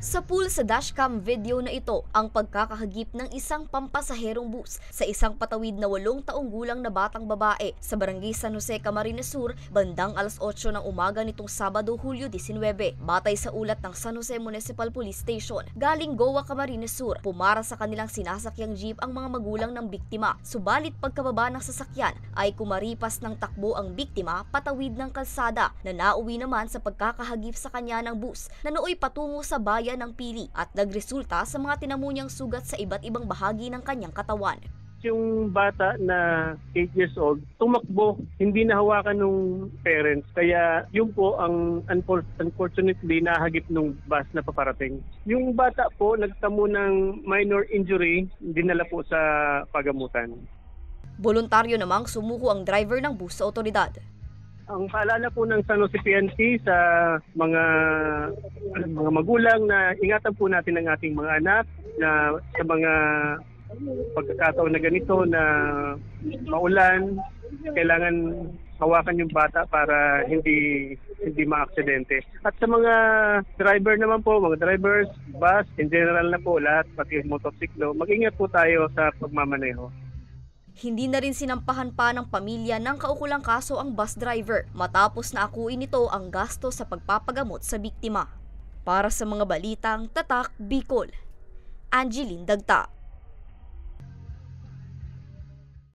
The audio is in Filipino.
Sa pool sa dashcam video na ito ang pagkakahagip ng isang pampasaherong bus sa isang patawid na 8 taong gulang na batang babae sa barangay San Jose, Camarines Sur, bandang alas 8 ng umaga nitong Sabado, Hulyo 19. Batay sa ulat ng San Jose Municipal Police Station, galing Goa, Camarines Sur, pumara sa kanilang sinasakyang jeep ang mga magulang ng biktima. Subalit pagkababa ng sasakyan ay kumaripas ng takbo ang biktima patawid ng kalsada na nauwi naman sa pagkakahagip sa kanya ng bus na nooy patungo sa bayan ng Pili at nagresulta sa mga tinamunyang sugat sa iba't ibang bahagi ng kanyang katawan. Yung bata na 8 years old, tumakbo, hindi nahawakan ng parents. Kaya yun po ang unfortunately nahagip ng bus na paparating. Yung bata po nagtamo ng minor injury, dinala po sa pagamutan. Voluntaryo namang sumuko ang driver ng bus sa otoridad. Ang paalala po ng San Jose PNP sa mga magulang na ingatan po natin ang ating mga anak na sa mga pagkakataon na ganito na maulan, kailangan hawakan yung bata para hindi maaksidente. At sa mga driver naman po, mga drivers, bus, in general na po lahat, pati motorsiklo, mag-ingat po tayo sa pagmamaneho. Hindi na rin sinampahan pa ng pamilya ng kaukulang kaso ang bus driver matapos na akuin nito ang gasto sa pagpapagamot sa biktima. Para sa mga balitang Tatak Bicol, Angeline Dagta.